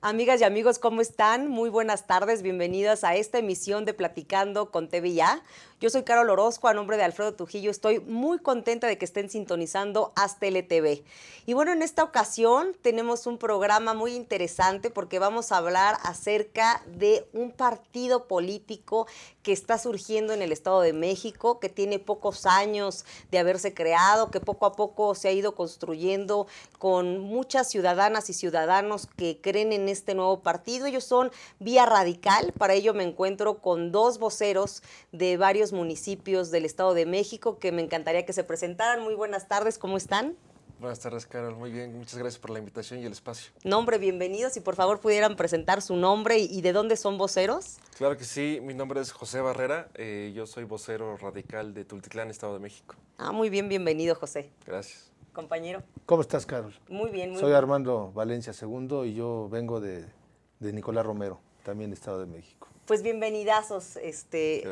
Amigas y amigos, ¿cómo están? Muy buenas tardes, bienvenidos a esta emisión de Platicando con TVIA. Yo soy Carol Orozco, a nombre de Alfredo Trujillo, estoy muy contenta de que estén sintonizando Haz TLTV. Y bueno, en esta ocasión tenemos un programa muy interesante porque vamos a hablar acerca de un partido político que está surgiendo en el Estado de México, que tiene pocos años de haberse creado, que poco a poco se ha ido construyendo con muchas ciudadanas y ciudadanos que creen en este nuevo partido. Ellos son Vía Radical. Para ello me encuentro con dos voceros de varios municipios del Estado de México que me encantaría que se presentaran. Muy buenas tardes, ¿cómo están? Buenas tardes, Carol. Muy bien, muchas gracias por la invitación y el espacio. Nombre, bienvenidos. Si por favor pudieran presentar su nombre y de dónde son voceros. Claro que sí, mi nombre es José Barrera, yo soy vocero radical de Tultitlán, Estado de México. Muy bien, bienvenido, José. Gracias. Compañero. ¿Cómo estás, Carol? Muy bien, muy Soy bien. Armando Valencia II y yo vengo de Nicolás Romero, también Estado de México. Pues bienvenidazos,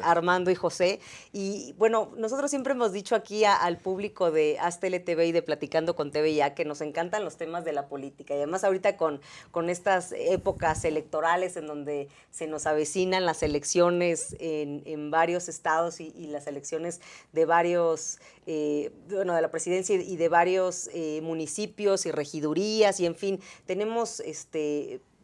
Armando y José. Y bueno, nosotros siempre hemos dicho aquí al público de Haz TLTV y de Platicando con TVIA que nos encantan los temas de la política. Y además ahorita con estas épocas electorales en donde se nos avecinan las elecciones en varios estados y las elecciones de varios, de la presidencia y de varios municipios y regidurías y en fin, tenemos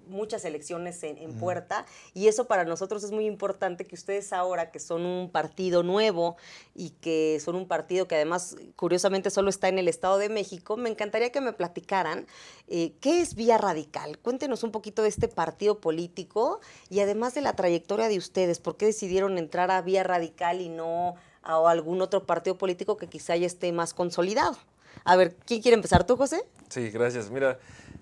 muchas elecciones en puerta y eso para nosotros es muy importante que ustedes ahora que son un partido nuevo y que son un partido que además curiosamente solo está en el Estado de México, me encantaría que me platicaran qué es Vía Radical. Cuéntenos un poquito de este partido político y además de la trayectoria de ustedes, ¿por qué decidieron entrar a Vía Radical y no a algún otro partido político que quizá ya esté más consolidado? A ver, ¿quién quiere empezar? ¿Tú, José? Sí, gracias. Mira,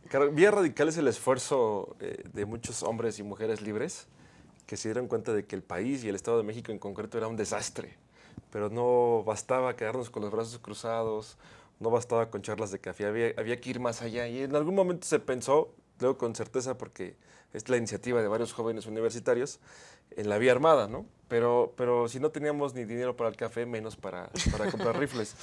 Carol, Vía Radical es el esfuerzo de muchos hombres y mujeres libres que se dieron cuenta de que el país y el Estado de México en concreto era un desastre, pero no bastaba quedarnos con los brazos cruzados, no bastaba con charlas de café, había que ir más allá y en algún momento se pensó, luego con certeza porque es la iniciativa de varios jóvenes universitarios, en la vía armada, ¿no? Pero si no teníamos ni dinero para el café, menos para comprar rifles.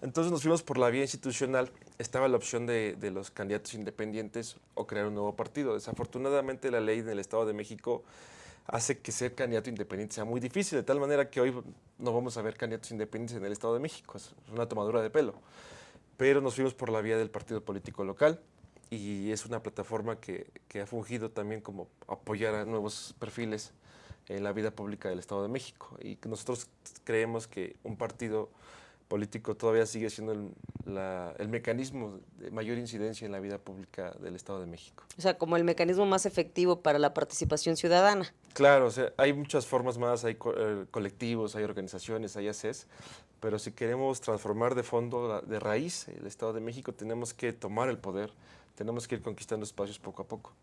Entonces nos fuimos por la vía institucional. Estaba la opción de los candidatos independientes o crear un nuevo partido. Desafortunadamente la ley en el Estado de México hace que ser candidato independiente sea muy difícil, de tal manera que hoy no vamos a ver candidatos independientes en el Estado de México. Es una tomadura de pelo. Pero nos fuimos por la vía del partido político local y es una plataforma que ha fungido también como apoyar a nuevos perfiles en la vida pública del Estado de México. Y nosotros creemos que un partido político todavía sigue siendo el mecanismo de mayor incidencia en la vida pública del Estado de México. O sea, como el mecanismo más efectivo para la participación ciudadana. Claro, o sea, hay muchas formas más, hay colectivos, hay organizaciones, hay ACES, pero si queremos transformar de fondo, de raíz, el Estado de México, tenemos que tomar el poder, tenemos que ir conquistando espacios poco a poco.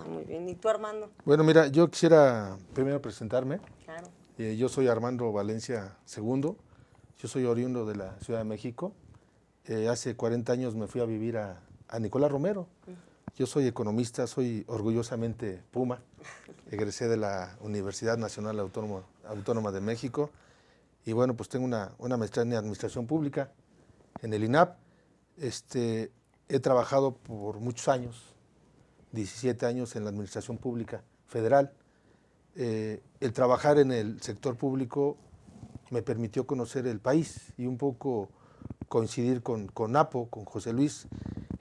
Muy bien. ¿Y tú, Armando? Bueno, mira, yo quisiera primero presentarme. Claro. Yo soy Armando Valencia II, yo soy oriundo de la Ciudad de México. Hace 40 años me fui a vivir a Nicolás Romero. Yo soy economista, soy orgullosamente Puma. Egresé de la Universidad Nacional Autónoma de México. Y bueno, pues tengo una maestría en Administración Pública en el INAP. He trabajado por muchos años, 17 años en la Administración Pública Federal. El trabajar en el sector público me permitió conocer el país y un poco coincidir con Napo, con José Luis,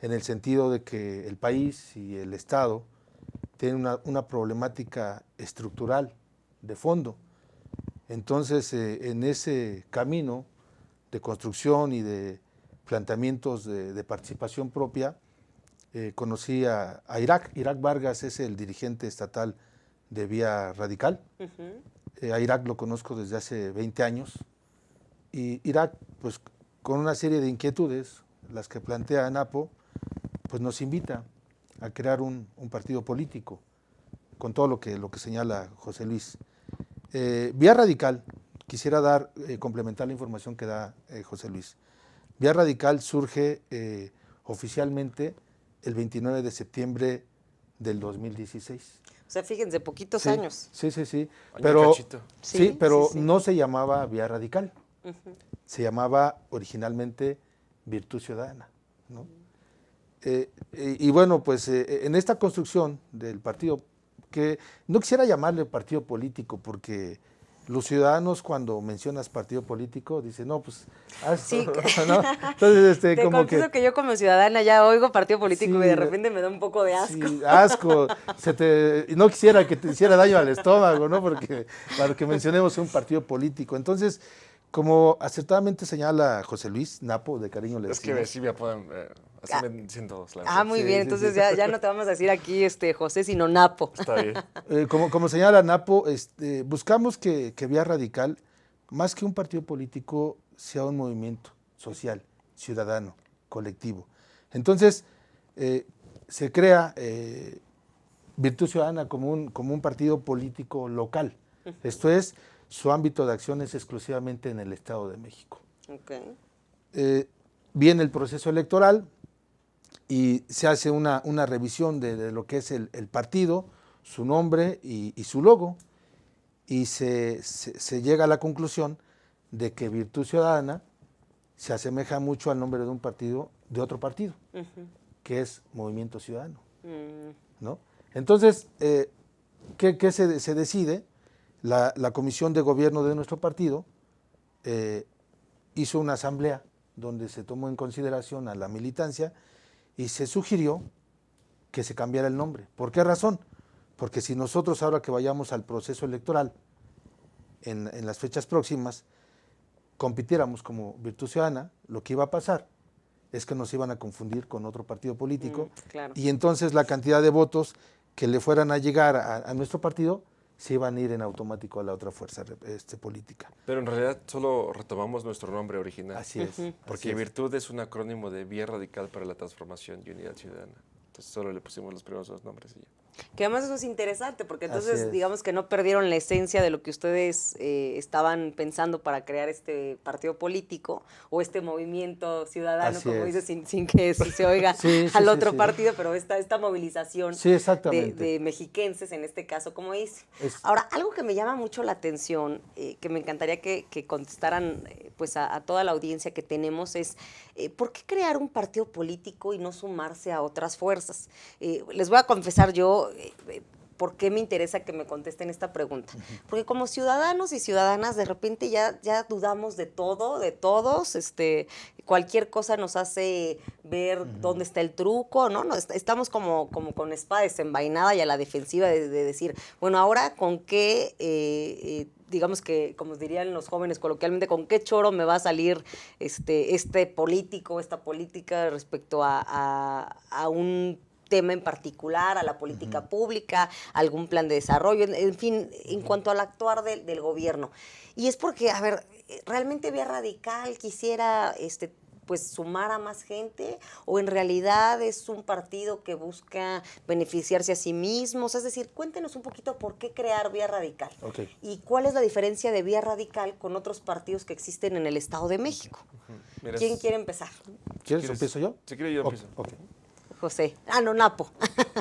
en el sentido de que el país y el Estado tienen una problemática estructural de fondo. Entonces, en ese camino de construcción y de planteamientos de participación propia, conocí a Irak. Irak Vargas es el dirigente estatal de Vía Radical. A Irak lo conozco desde hace 20 años. Y Irak, pues con una serie de inquietudes, las que plantea ANAPO, pues nos invita a crear un partido político, con todo lo que señala José Luis. Vía Radical, quisiera complementar la información que da José Luis. Vía Radical surge oficialmente el 29 de septiembre del 2016. O sea, fíjense, poquitos años. Sí. Año Pero, cachito. sí, pero no se llamaba Vía Radical. Se llamaba originalmente Virtud Ciudadana, ¿no? Y bueno, pues en esta construcción del partido, que no quisiera llamarle partido político, porque los ciudadanos cuando mencionas partido político dicen, no, pues, Sí, ¿no? Entonces, te como confieso que yo como ciudadana ya oigo partido político y sí, de repente me da un poco de asco. sí, asco, y no quisiera que te hiciera daño al estómago, ¿no? Porque para que mencionemos un partido político. Entonces, como acertadamente señala José Luis Napo, de cariño le Es que decimos. sí me apodan, así me siento, la Ah, verdad. muy Sí, bien, sí, entonces sí. ya no te vamos a decir aquí José, sino Napo. Está bien. Como señala Napo, buscamos que Vía Radical, más que un partido político, sea un movimiento social, ciudadano, colectivo. Entonces, se crea Virtud Ciudadana como un partido político local. Esto es, su ámbito de acción es exclusivamente en el Estado de México. Okay. Viene el proceso electoral y se hace una revisión de lo que es el partido, su nombre y su logo, y se llega a la conclusión de que Virtud Ciudadana se asemeja mucho al nombre de un partido, de otro partido, que es Movimiento Ciudadano, ¿no? Entonces, ¿qué se decide? La comisión de gobierno de nuestro partido hizo una asamblea donde se tomó en consideración a la militancia y se sugirió que se cambiara el nombre. ¿Por qué razón? Porque si nosotros ahora que vayamos al proceso electoral en las fechas próximas, compitiéramos como Virtud Ciudadana, lo que iba a pasar es que nos iban a confundir con otro partido político claro. y entonces la cantidad de votos que le fueran a llegar a nuestro partido se iban a ir en automático a la otra fuerza política. Pero en realidad solo retomamos nuestro nombre original. Así es. Porque Virtud es un acrónimo de Vía Radical para la Transformación y Unidad Ciudadana. Entonces solo le pusimos los primeros dos nombres y ya. Que además eso es interesante, porque entonces es. digamos que no perdieron la esencia de lo que ustedes estaban pensando para crear este partido político o este movimiento ciudadano, Así como es. dices, sin que eso se oiga al otro partido, pero esta movilización de mexiquenses, en este caso, como dice. Ahora, algo que me llama mucho la atención, que me encantaría que contestaran pues a toda la audiencia que tenemos, es ¿por qué crear un partido político y no sumarse a otras fuerzas? Les voy a confesar yo ¿por qué me interesa que me contesten esta pregunta? Porque como ciudadanos y ciudadanas de repente ya dudamos de todo, de todos, cualquier cosa nos hace ver dónde está el truco, ¿no? Estamos como con espada desenvainada y a la defensiva de decir, bueno, ahora con qué, digamos que, como dirían los jóvenes coloquialmente, con qué choro me va a salir este político, esta política respecto a un tema en particular, a la política pública, algún plan de desarrollo, en fin, en cuanto al actuar del gobierno. Y es porque, a ver, ¿realmente Vía Radical quisiera pues sumar a más gente o en realidad es un partido que busca beneficiarse a sí mismos? Es decir, cuéntenos un poquito por qué crear Vía Radical y cuál es la diferencia de Vía Radical con otros partidos que existen en el Estado de México. ¿Quién quiere empezar? ¿Quieres? ¿Empiezo yo? Si quiero yo empiezo. José. Ah, no, Napo.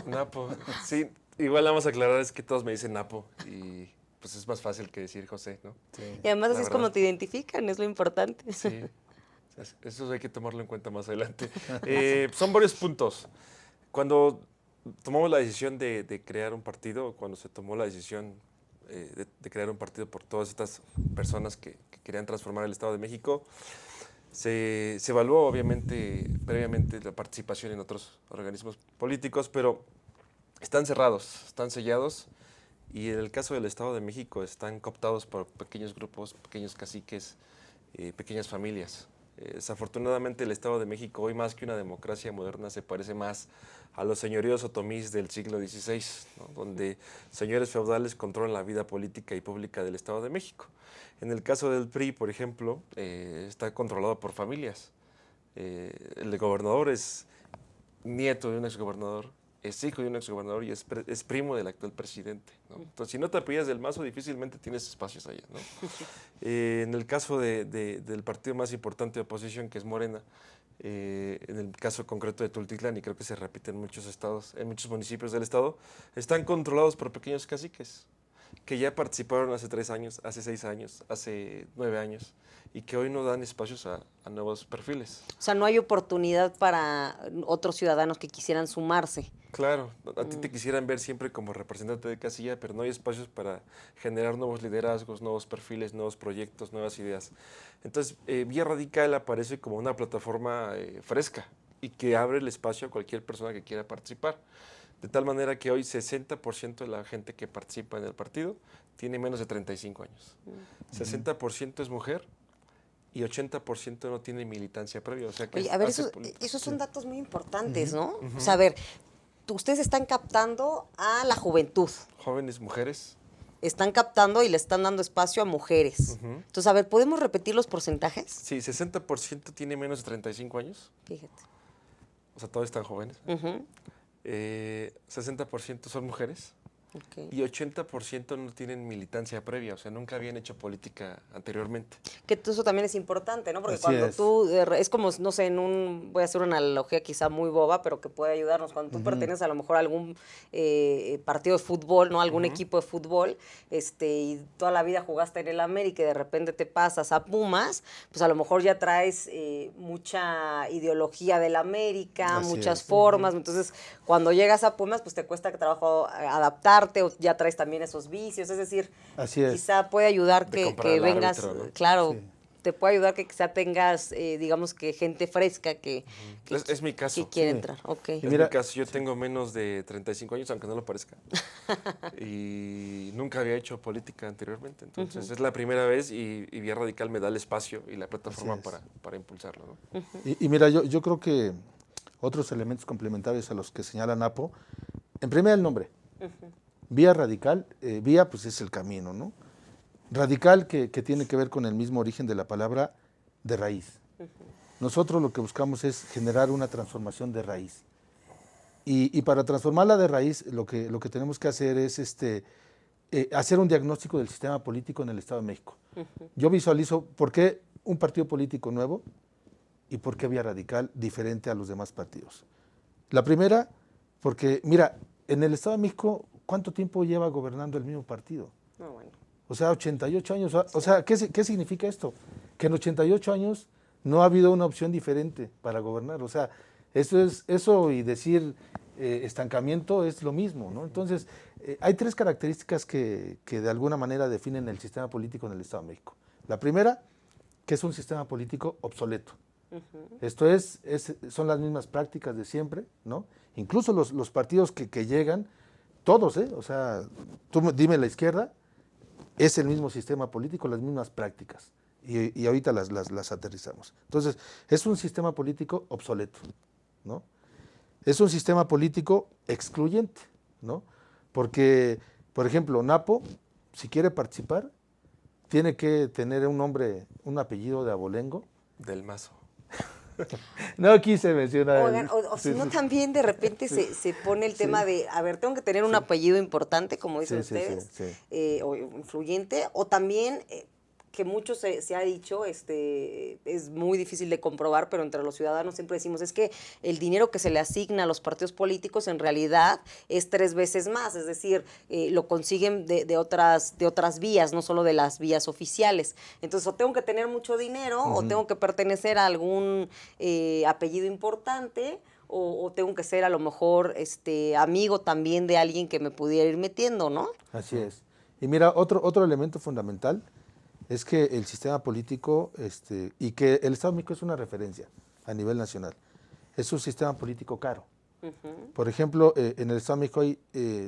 Napo. Sí, igual vamos a aclarar, es que todos me dicen Napo y pues es más fácil que decir José, ¿no? Sí. Y además así es como te identifican, es lo importante. Sí, eso hay que tomarlo en cuenta más adelante. Son varios puntos. Cuando tomamos la decisión de crear un partido, cuando se tomó la decisión de crear un partido por todas estas personas que querían transformar el Estado de México, se evaluó obviamente previamente la participación en otros organismos políticos, pero están cerrados, están sellados y en el caso del Estado de México están cooptados por pequeños grupos, pequeños caciques, pequeñas familias. Desafortunadamente el Estado de México hoy más que una democracia moderna se parece más a los señoríos otomís del siglo XVI, ¿no? Donde señores feudales controlan la vida política y pública del Estado de México. En el caso del PRI, por ejemplo, está controlado por familias. El gobernador es nieto de un exgobernador, es hijo de un exgobernador y es primo del actual presidente, ¿no? Entonces, si no te apellidas del Mazo, difícilmente tienes espacios allá, ¿no? En el caso del partido más importante de oposición, que es Morena, en el caso concreto de Tultitlán, y creo que se repite en muchos estados, en muchos municipios del estado, están controlados por pequeños caciques. que ya participaron hace 3 años, hace 6 años, hace 9 años, y que hoy no dan espacios a nuevos perfiles. O sea, no hay oportunidad para otros ciudadanos que quisieran sumarse. Claro, a ti te quisieran ver siempre como representante de casilla, pero no hay espacios para generar nuevos liderazgos, nuevos perfiles, nuevos proyectos, nuevas ideas. Entonces, Vía Radical aparece como una plataforma fresca y que abre el espacio a cualquier persona que quiera participar. De tal manera que hoy 60% de la gente que participa en el partido tiene menos de 35 años. 60% es mujer y 80% no tiene militancia previa. O sea que Oye, a ver, esos son datos muy importantes, ¿no? O sea, a ver, ustedes están captando a la juventud. Jóvenes mujeres. Están captando y le están dando espacio a mujeres. Entonces, a ver, ¿podemos repetir los porcentajes? Sí, 60% tiene menos de 35 años. Fíjate. O sea, todos están jóvenes. 60% son mujeres. Okay. Y 80% no tienen militancia previa, o sea, nunca habían hecho política anteriormente. Que eso también es importante, ¿no? Porque Así cuando es. tú, es como, no sé, voy a hacer una analogía quizá muy boba, pero que puede ayudarnos. Cuando tú perteneces a lo mejor a algún partido de fútbol, ¿no? Algún equipo de fútbol, y toda la vida jugaste en el América y de repente te pasas a Pumas, pues a lo mejor ya traes mucha ideología del América, Así muchas es. formas. Entonces, cuando llegas a Pumas, pues te cuesta trabajo adaptarte, o ya traes también esos vicios, es decir, Así es. quizá puede ayudar De que comprar al vengas, árbitro, ¿no? claro, Sí. te puede ayudar que quizá tengas, digamos que gente fresca que Es mi caso. que quiere Sí. entrar, ok. Es Mira, mi caso, yo tengo menos de 35 años, aunque no lo parezca. Y nunca había hecho política anteriormente. Entonces, es la primera vez y Vía Radical me da el espacio y la plataforma Así es. para impulsarlo, ¿no? Y mira, yo creo que otros elementos complementarios a los que señala Napo, en primer el nombre, Vía Radical, vía pues es el camino, ¿no? Radical que tiene que ver con el mismo origen de la palabra de raíz. Nosotros lo que buscamos es generar una transformación de raíz. Y para transformarla de raíz, lo que tenemos que hacer es hacer un diagnóstico del sistema político en el Estado de México. Yo visualizo por qué un partido político nuevo y por qué Vía Radical diferente a los demás partidos. La primera, porque, mira, en el Estado de México, ¿cuánto tiempo lleva gobernando el mismo partido? No, bueno. O sea, 88 años. O sea, ¿qué significa esto? Que en 88 años no ha habido una opción diferente para gobernar. O sea, eso y decir estancamiento es lo mismo, ¿no? Entonces, hay 3 características que de alguna manera definen el sistema político en el Estado de México. La primera, que es un sistema político obsoleto. Esto son las mismas prácticas de siempre, ¿no? Incluso los partidos que llegan, todos, o sea, tú dime la izquierda, es el mismo sistema político, las mismas prácticas. Y ahorita las aterrizamos. Entonces, es un sistema político obsoleto, ¿no? Es un sistema político excluyente, ¿no? Porque, por ejemplo, Napo, si quiere participar, tiene que tener un nombre, un apellido de abolengo. Del Mazo. No quise mencionar. Oigan, o si no, también de repente se pone el tema de, a ver, tengo que tener un apellido importante, como dicen ustedes, o influyente, o también, que mucho se ha dicho, es muy difícil de comprobar, pero entre los ciudadanos siempre decimos, es que el dinero que se le asigna a los partidos políticos en realidad es 3 veces más, es decir, lo consiguen de otras vías, no solo de las vías oficiales. Entonces, o tengo que tener mucho dinero, o tengo que pertenecer a algún apellido importante, o tengo que ser a lo mejor amigo también de alguien que me pudiera ir metiendo, ¿no? Así es. Y mira, otro elemento fundamental es que el sistema político, y que el Estado de México es una referencia a nivel nacional, es un sistema político caro. Por ejemplo, en el Estado de México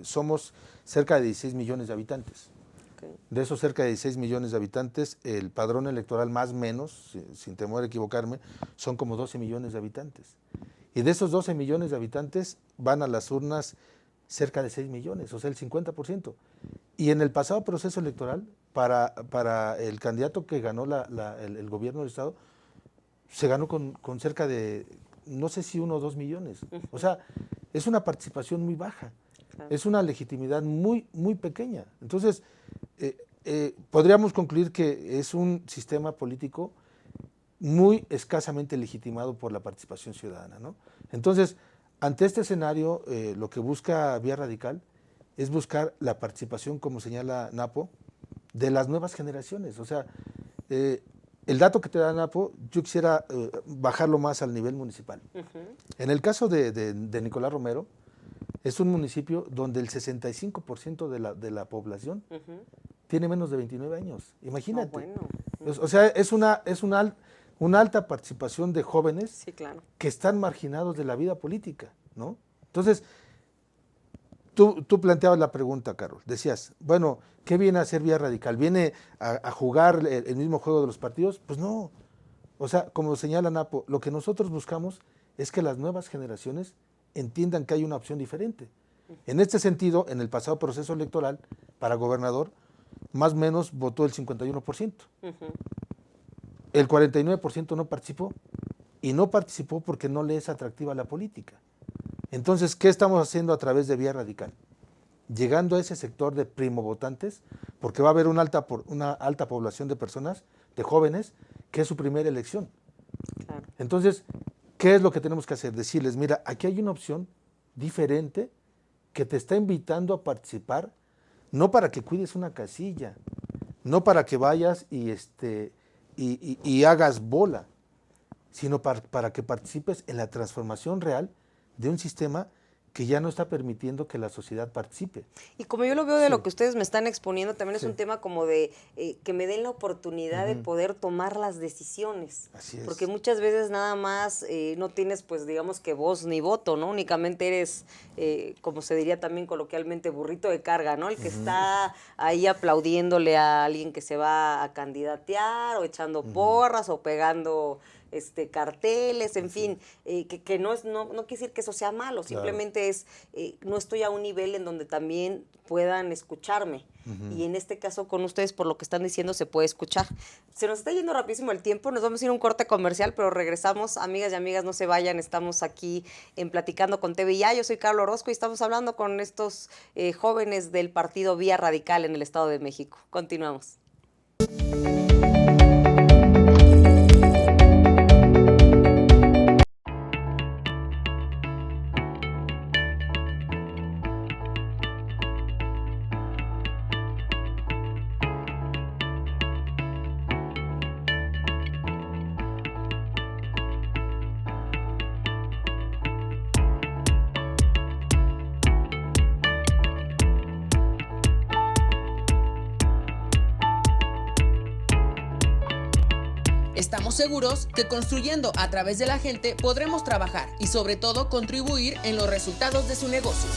somos cerca de 16 millones de habitantes. Okay. De esos cerca de 16 millones de habitantes, el padrón electoral más o menos, sin temor a equivocarme, son como 12 millones de habitantes. Y de esos 12 millones de habitantes van a las urnas cerca de 6 millones, o sea, el 50%. Y en el pasado proceso electoral, para el candidato que ganó el gobierno del Estado, se ganó con cerca de, no sé si 1 o 2 millones. O sea, es una participación muy baja. Claro. Es una legitimidad muy, muy pequeña. Entonces, podríamos concluir que es un sistema político muy escasamente legitimado por la participación ciudadana, ¿no? Entonces, ante este escenario, lo que busca Vía Radical es buscar la participación, como señala Napo, de las nuevas generaciones. O sea, el dato que te da Napo, yo quisiera bajarlo más al nivel municipal. En el caso de Nicolás Romero, es un municipio donde el 65% de la población tiene menos de 29 años. Imagínate. Bueno. O sea, es una alta participación de jóvenes Sí, claro. que están marginados de la vida política, ¿no? Entonces, tú planteabas la pregunta, Carol. Decías, bueno, ¿qué viene a hacer Vía Radical? ¿Viene a jugar el mismo juego de los partidos? Pues no. O sea, como señala Napo, lo que nosotros buscamos es que las nuevas generaciones entiendan que hay una opción diferente. En este sentido, en el pasado proceso electoral para gobernador, más o menos votó el 51%. El 49% no participó, y no participó porque no le es atractiva la política. Entonces, ¿qué estamos haciendo a través de Vía Radical? Llegando a ese sector de primo votantes, porque va a haber una alta población de personas, de jóvenes, que es su primera elección. Claro. Entonces, ¿qué es lo que tenemos que hacer? Decirles, mira, aquí hay una opción diferente que te está invitando a participar, no para que cuides una casilla, no para que vayas y hagas bola, sino para que participes en la transformación real de un sistema que ya no está permitiendo que la sociedad participe. Y como yo lo veo de Sí. lo que ustedes me están exponiendo, también es Sí. un tema como de que me den la oportunidad de poder tomar las decisiones. Así es. Porque muchas veces nada más no tienes, pues digamos que voz ni voto, ¿no? Únicamente eres, como se diría también coloquialmente, burrito de carga, ¿no? El que está ahí aplaudiéndole a alguien que se va a candidatear, o echando porras, o pegando carteles, en fin, que no quiere decir que eso sea malo, Claro. simplemente es, no estoy a un nivel en donde también puedan escucharme. Y en este caso con ustedes, por lo que están diciendo, se puede escuchar. Se nos está yendo rapidísimo el tiempo, nos vamos a ir a un corte comercial, pero regresamos. Amigas y amigas, no se vayan, estamos aquí en Platicando con TVIA. Yo soy Carlos Orozco y estamos hablando con estos jóvenes del partido Vía Radical en el Estado de México. Continuamos. Estamos seguros que construyendo a través de la gente podremos trabajar y sobre todo contribuir en los resultados de su negocio.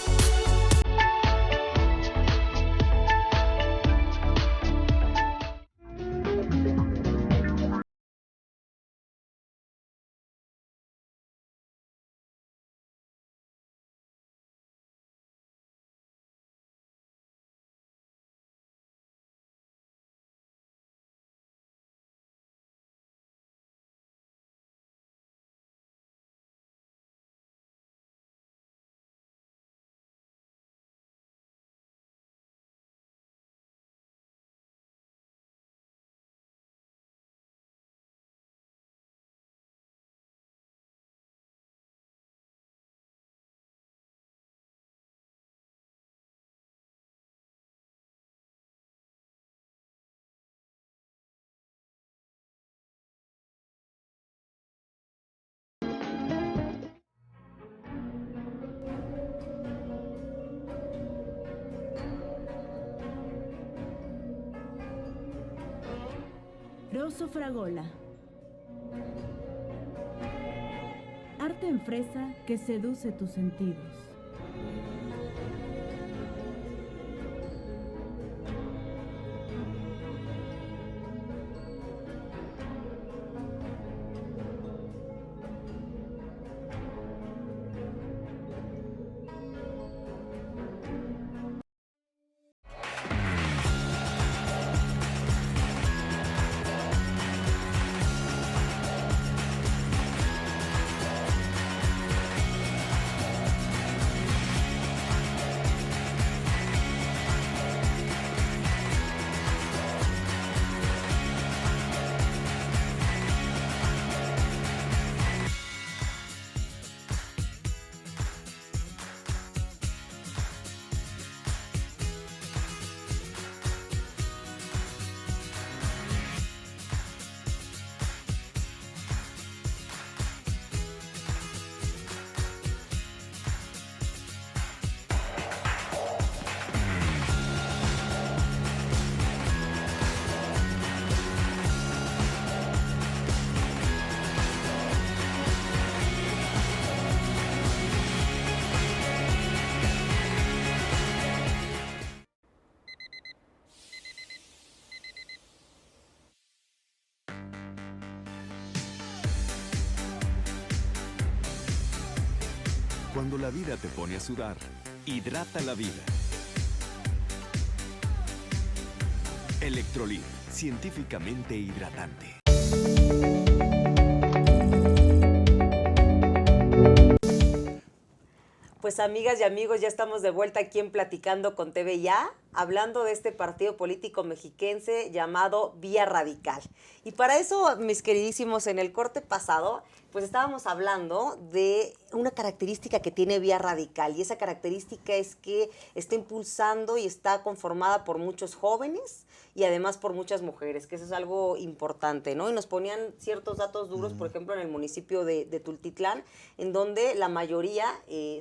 Rosso Fragola. Arte en fresa que seduce tus sentidos. Cuando la vida te pone a sudar, hidrata la vida. Electrolit, científicamente hidratante. Pues amigas y amigos, ya estamos de vuelta aquí en Platicando con TV Ya, hablando de este partido político mexiquense llamado Vía Radical. Y para eso, mis queridísimos, en el corte pasado, pues estábamos hablando de una característica que tiene Vía Radical, y esa característica es que está impulsando y está conformada por muchos jóvenes y además por muchas mujeres, que eso es algo importante, ¿no? Y nos ponían ciertos datos duros, por ejemplo, en el municipio de Tultitlán, en donde la mayoría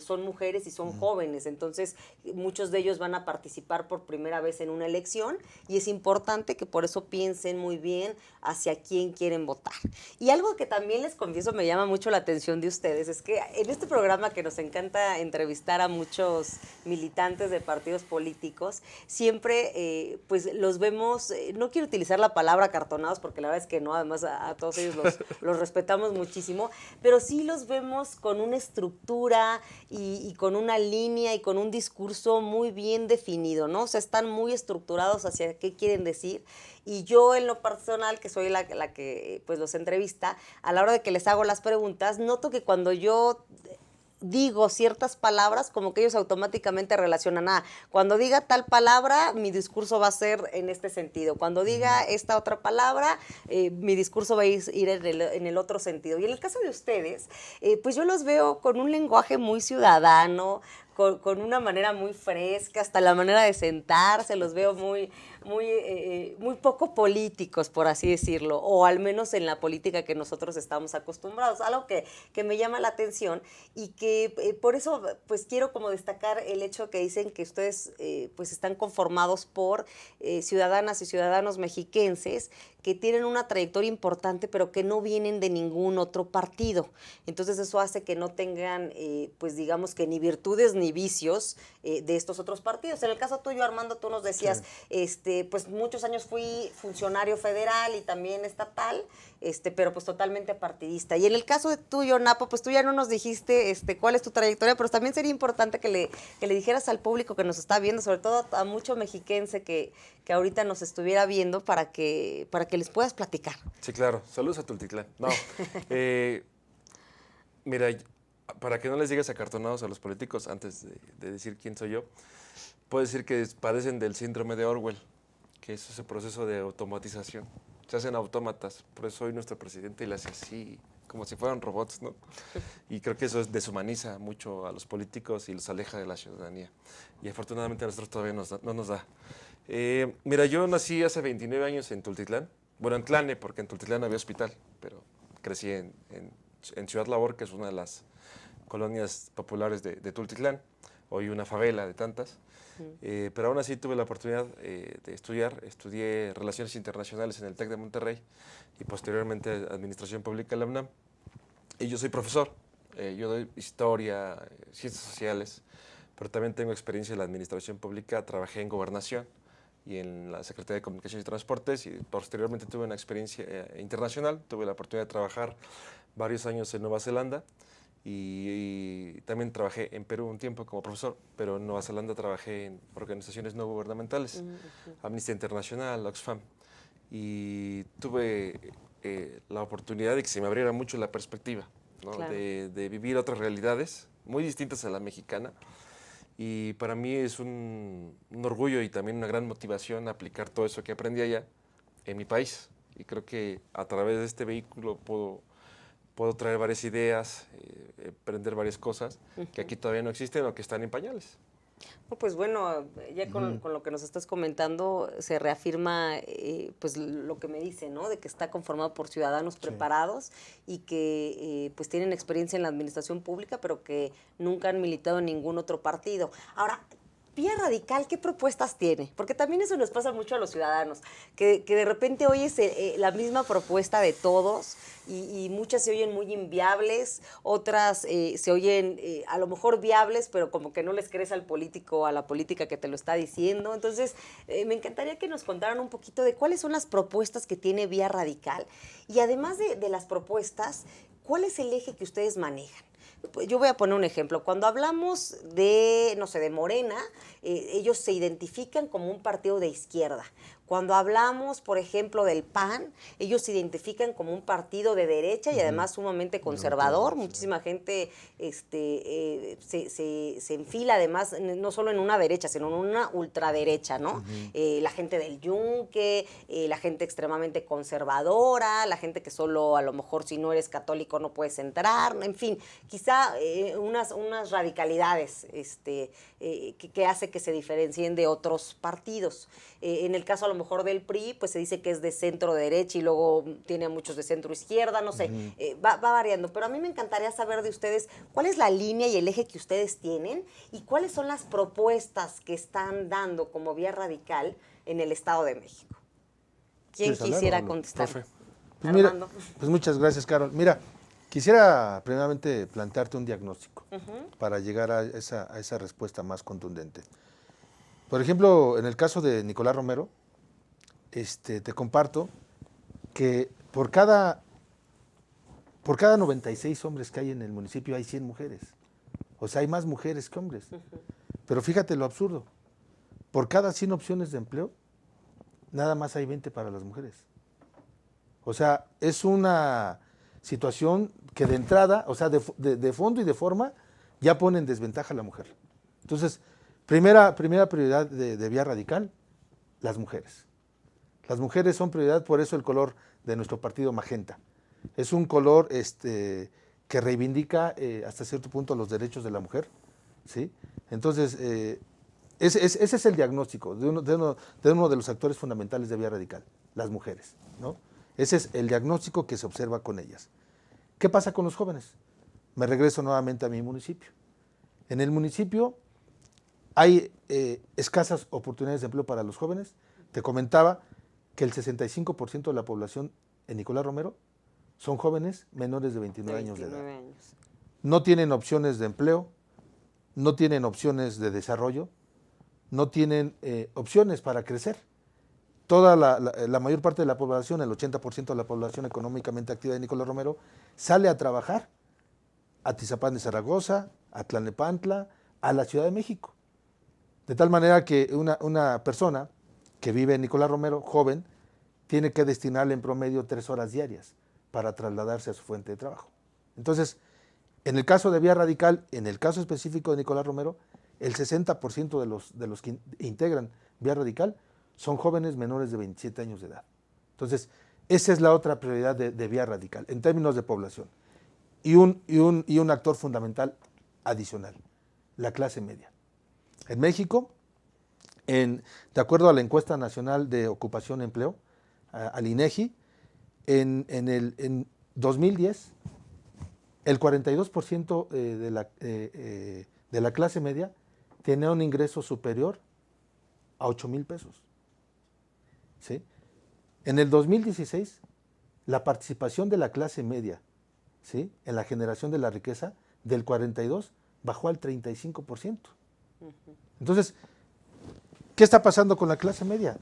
son mujeres y son jóvenes, entonces muchos de ellos van a participar por primera vez en una elección, y es importante que por eso piensen muy bien hacia quién quieren votar. Y algo que también les confieso me llama mucho la atención de ustedes, es que en este programa que nos encanta entrevistar a muchos militantes de partidos políticos, siempre pues los vemos, no quiero utilizar la palabra acartonados porque la verdad es que no, además a todos ellos los respetamos muchísimo, pero sí los vemos con una estructura y con una línea y con un discurso muy bien definido, ¿no? O sea, están muy estructurados hacia qué quieren decir. Y yo en lo personal, que soy la que pues los entrevista, a la hora de que les hago las preguntas, noto que cuando yo digo ciertas palabras, como que ellos automáticamente relacionan, cuando diga tal palabra, mi discurso va a ser en este sentido. Cuando diga esta otra palabra, mi discurso va a ir en el otro sentido. Y en el caso de ustedes, pues yo los veo con un lenguaje muy ciudadano, con una manera muy fresca, hasta la manera de sentarse, los veo muy poco políticos, por así decirlo, o al menos en la política que nosotros estamos acostumbrados, algo que me llama la atención y que por eso pues quiero como destacar el hecho que dicen que ustedes pues están conformados por ciudadanas y ciudadanos mexiquenses que tienen una trayectoria importante, pero que no vienen de ningún otro partido. Entonces eso hace que no tengan, pues digamos que ni virtudes ni vicios de estos otros partidos. En el caso tuyo, Armando, tú nos decías, sí, pues muchos años fui funcionario federal y también estatal, pero pues totalmente partidista. Y en el caso de tuyo, Napo, pues tú ya no nos dijiste cuál es tu trayectoria, pero también sería importante que le dijeras al público que nos está viendo, sobre todo a mucho mexiquense que ahorita nos estuviera viendo, para que les puedas platicar. Sí, claro. Saludos a Tultitlán. No, mira, para que no les digas acartonados a los políticos, antes de decir quién soy yo, puedo decir que padecen del síndrome de Orwell, que es ese proceso de automatización. Se hacen autómatas, por eso hoy nuestro presidente le hace así, como si fueran robots, ¿no? Y creo que eso deshumaniza mucho a los políticos y los aleja de la ciudadanía. Y afortunadamente a nosotros todavía no nos da. Mira, yo nací hace 29 años en Tultitlán, bueno, en Tlane, porque en Tultitlán había hospital, pero crecí en Ciudad Labor, que es una de las colonias populares de Tultitlán, hoy una favela de tantas, pero aún así tuve la oportunidad de estudiar. Estudié Relaciones Internacionales en el TEC de Monterrey y posteriormente Administración Pública en la UNAM. Y yo soy profesor, yo doy historia, ciencias sociales, pero también tengo experiencia en la administración pública. Trabajé en Gobernación y en la Secretaría de Comunicaciones y Transportes, y posteriormente tuve una experiencia internacional. Tuve la oportunidad de trabajar varios años en Nueva Zelanda y también trabajé en Perú un tiempo como profesor, pero en Nueva Zelanda trabajé en organizaciones no gubernamentales, Amnistía Internacional, Oxfam, y tuve la oportunidad de que se me abriera mucho la perspectiva, ¿no? Claro. de vivir otras realidades muy distintas a la mexicana. Y para mí es un orgullo y también una gran motivación aplicar todo eso que aprendí allá en mi país. Y creo que a través de este vehículo puedo traer varias ideas, aprender varias cosas que aquí todavía no existen o que están en pañales. Pues bueno, ya con lo que nos estás comentando se reafirma pues lo que me dice, ¿no? De que está conformado por ciudadanos preparados y que pues tienen experiencia en la administración pública, pero que nunca han militado en ningún otro partido. Ahora, Vía Radical, ¿qué propuestas tiene? Porque también eso nos pasa mucho a los ciudadanos, que de repente oyes la misma propuesta de todos y muchas se oyen muy inviables, otras se oyen a lo mejor viables, pero como que no les crees al político o a la política que te lo está diciendo. Entonces, me encantaría que nos contaran un poquito de cuáles son las propuestas que tiene Vía Radical y además de las propuestas, ¿cuál es el eje que ustedes manejan? yo voy a poner un ejemplo. Cuando hablamos de, no sé, de Morena, ellos se identifican como un partido de izquierda. Cuando hablamos, por ejemplo, del PAN, ellos se identifican como un partido de derecha y además sumamente conservador. Muchísima gente se enfila, además, no solo en una derecha, sino en una ultraderecha, ¿no? La gente del Yunque, la gente extremadamente conservadora, la gente que solo a lo mejor si no eres católico no puedes entrar, en fin, quizá unas radicalidades que hace que se diferencien de otros partidos. En el caso a lo mejor del PRI, pues se dice que es de centro derecha y luego tiene muchos de centro izquierda, no sé, va variando. Pero a mí me encantaría saber de ustedes cuál es la línea y el eje que ustedes tienen y cuáles son las propuestas que están dando como Vía Radical en el Estado de México. ¿Quién quisiera contestar? Pues, mira, pues muchas gracias, Carol. Mira, quisiera primeramente plantearte un diagnóstico para llegar a esa respuesta más contundente. Por ejemplo, en el caso de Nicolás Romero, te comparto que por cada 96 hombres que hay en el municipio hay 100 mujeres. O sea, hay más mujeres que hombres. Pero fíjate lo absurdo. Por cada 100 opciones de empleo, nada más hay 20 para las mujeres. O sea, es una situación que de entrada, o sea, de fondo y de forma, ya pone en desventaja a la mujer. Entonces, primera prioridad de Vía Radical, las mujeres. Las mujeres son prioridad, por eso el color de nuestro partido magenta. Es un color que reivindica hasta cierto punto los derechos de la mujer, ¿sí? Entonces, ese es el diagnóstico de uno de los actores fundamentales de Vía Radical, las mujeres, ¿no? Ese es el diagnóstico que se observa con ellas. ¿Qué pasa con los jóvenes? Me regreso nuevamente a mi municipio. En el municipio hay escasas oportunidades de empleo para los jóvenes. Te comentaba que el 65% de la población en Nicolás Romero son jóvenes menores de 29 años de edad. No tienen opciones de empleo, no tienen opciones de desarrollo, no tienen opciones para crecer. Toda la mayor parte de la población, el 80% de la población económicamente activa de Nicolás Romero, sale a trabajar a Tizapán de Zaragoza, a Tlalnepantla, a la Ciudad de México. De tal manera que una persona que vive en Nicolás Romero, joven, tiene que destinarle en promedio 3 horas diarias para trasladarse a su fuente de trabajo. Entonces, en el caso de Vía Radical, en el caso específico de Nicolás Romero, el 60% de los que integran Vía Radical son jóvenes menores de 27 años de edad. Entonces, esa es la otra prioridad de Vía Radical, en términos de población. Y un actor fundamental adicional, la clase media. En México, de acuerdo a la encuesta nacional de ocupación y empleo, al INEGI, en 2010, el 42% de la clase media tenía un ingreso superior a 8,000 pesos. ¿Sí? En el 2016, la participación de la clase media, ¿sí?, en la generación de la riqueza, del 42% bajó al 35%. Entonces, ¿qué está pasando con la clase media?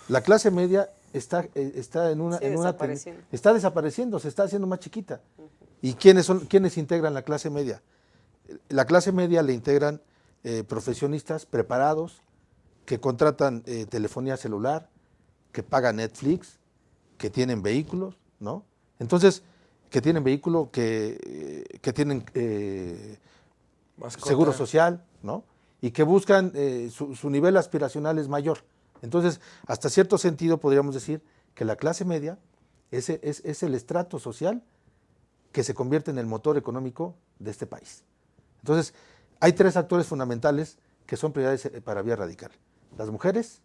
La clase media está desapareciendo, se está haciendo más chiquita. ¿Y quiénes integran la clase media? La clase media le integran profesionistas preparados que contratan telefonía celular, que pagan Netflix, que tienen vehículos, ¿no? Entonces, que tienen vehículo, que tienen seguro social, ¿no? Y que buscan su nivel aspiracional es mayor. Entonces, hasta cierto sentido podríamos decir que la clase media es el estrato social que se convierte en el motor económico de este país. Entonces, hay 3 actores fundamentales que son prioridades para Vía Radical: las mujeres,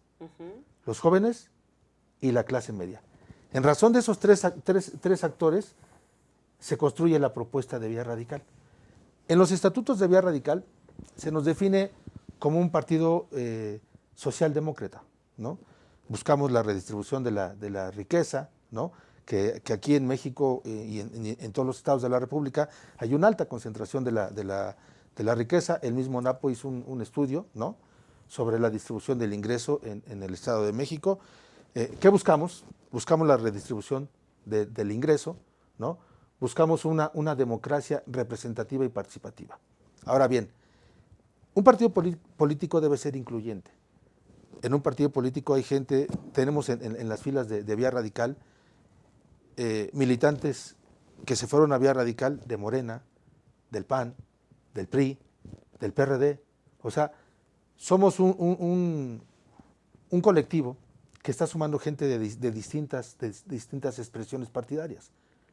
los jóvenes y la clase media. En razón de esos tres actores se construye la propuesta de Vía Radical. En los estatutos de Vía Radical se nos define como un partido socialdemócrata, ¿no? Buscamos la redistribución de la riqueza, ¿no? Que aquí en México y en todos los estados de la República hay una alta concentración de la riqueza. El mismo NAPO hizo un estudio, ¿no?, sobre la distribución del ingreso en el Estado de México. ¿Qué buscamos? Buscamos la redistribución del ingreso, ¿no? buscamos una democracia representativa y participativa. Ahora bien, un partido político debe ser incluyente. En un partido político hay gente, tenemos en las filas de Vía Radical militantes que se fueron a Vía Radical de Morena, del PAN, del PRI, del PRD. O sea, somos un colectivo que está sumando gente de distintas expresiones partidarias,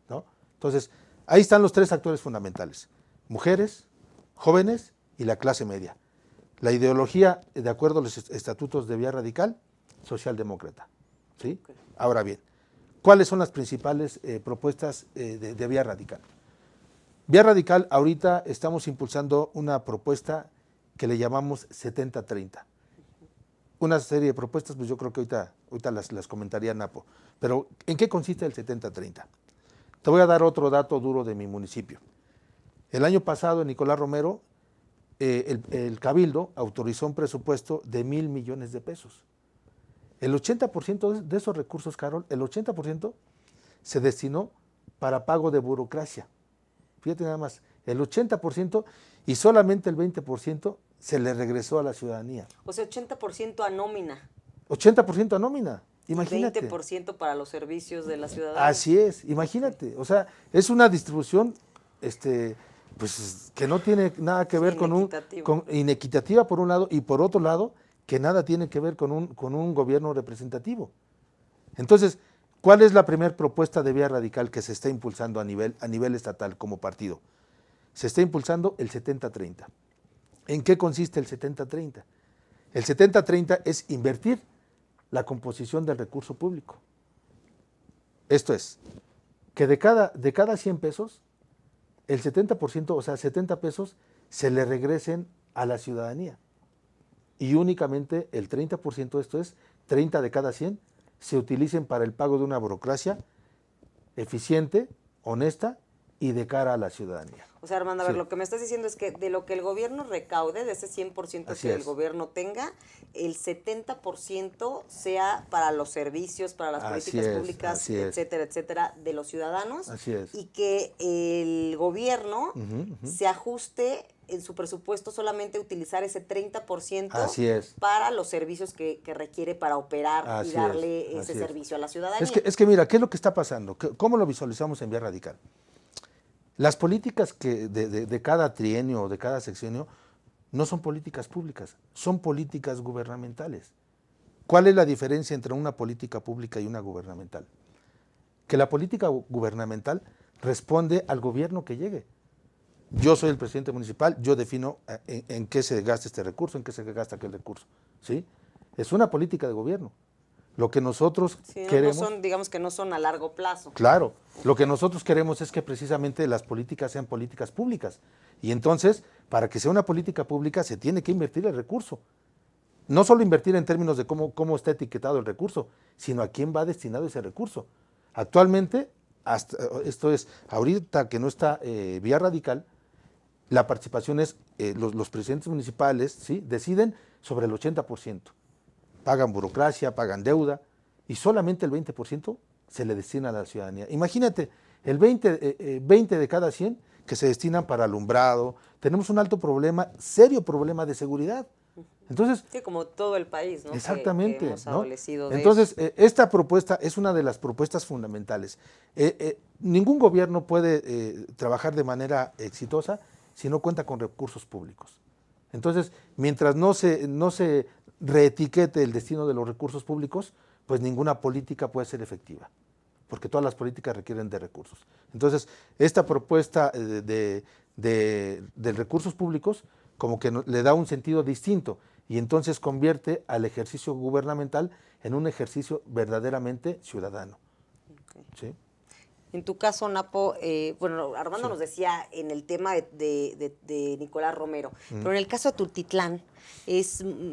¿no? Entonces, ahí están los tres actores fundamentales: mujeres, jóvenes y la clase media. La ideología, de acuerdo a los estatutos de Vía Radical, socialdemócrata, ¿sí? Okay. Ahora bien, ¿cuáles son las principales propuestas de Vía Radical? Vía Radical, ahorita estamos impulsando una propuesta que le llamamos 70-30. Una serie de propuestas, pues yo creo que ahorita las comentaría Napo. Pero, ¿en qué consiste el 70-30? Te voy a dar otro dato duro de mi municipio. El año pasado, en Nicolás Romero, el Cabildo autorizó un presupuesto de 1,000 millones de pesos. El 80% de esos recursos, Carol, el 80% se destinó para pago de burocracia. Fíjate nada más, el 80% y solamente el 20% se le regresó a la ciudadanía. O sea, 80% a nómina. 80% a nómina, imagínate. 20% para los servicios de la ciudadanía. Así es, imagínate. O sea, es una distribución pues, que no tiene nada que ver con inequitativa por un lado, y por otro lado, que nada tiene que ver con un gobierno representativo. Entonces, ¿cuál es la primera propuesta de Vía Radical que se está impulsando a nivel estatal como partido? Se está impulsando el 70-30. ¿En qué consiste el 70-30? El 70-30 es invertir la composición del recurso público. Esto es, que de cada 100 pesos, el 70%, o sea, 70 pesos, se le regresen a la ciudadanía. Y únicamente el 30%, esto es, 30 de cada 100, se utilicen para el pago de una burocracia eficiente, honesta y de cara a la ciudadanía. O sea, Armando, a ver, lo que me estás diciendo es que de lo que el gobierno recaude, de ese 100% que el gobierno tenga, el 70% sea para los servicios, para las políticas públicas, etcétera, etcétera, de los ciudadanos. Así es. Y que el gobierno se ajuste en su presupuesto solamente utilizar ese 30% para los servicios que requiere para operar y darle ese servicio a la ciudadanía. Es que mira, ¿qué es lo que está pasando? ¿Cómo lo visualizamos en Vía Radical? Las políticas de cada trienio o de cada sexenio no son políticas públicas, son políticas gubernamentales. ¿Cuál es la diferencia entre una política pública y una gubernamental? Que la política gubernamental responde al gobierno que llegue. Yo soy el presidente municipal, yo defino en qué se gasta este recurso, en qué se gasta aquel recurso, ¿sí? Es una política de gobierno. Lo que nosotros queremos... No son, digamos que no son a largo plazo. Claro, lo que nosotros queremos es que precisamente las políticas sean políticas públicas. Y entonces, para que sea una política pública, se tiene que invertir el recurso. No solo invertir en términos de cómo está etiquetado el recurso, sino a quién va destinado ese recurso. Actualmente, ahorita que no está Vía Radical, la participación es, los presidentes municipales, ¿sí?, deciden sobre el 80%. Pagan burocracia, pagan deuda, y solamente el 20% se le destina a la ciudadanía. Imagínate, el 20 de cada 100 que se destinan para alumbrado. Tenemos un alto problema, serio problema de seguridad. Entonces, sí, como todo el país, ¿no? Exactamente. Que hemos adolecido de Entonces, eso. Esta propuesta es una de las propuestas fundamentales. Ningún gobierno puede trabajar de manera exitosa si no cuenta con recursos públicos. Entonces, mientras no se reetiquete el destino de los recursos públicos, pues ninguna política puede ser efectiva, porque todas las políticas requieren de recursos. Entonces, esta propuesta de recursos públicos como que le da un sentido distinto y entonces convierte al ejercicio gubernamental en un ejercicio verdaderamente ciudadano. Okay. ¿Sí? En tu caso, Napo, bueno, Armando nos decía en el tema de Nicolás Romero, pero en el caso de Tultitlán,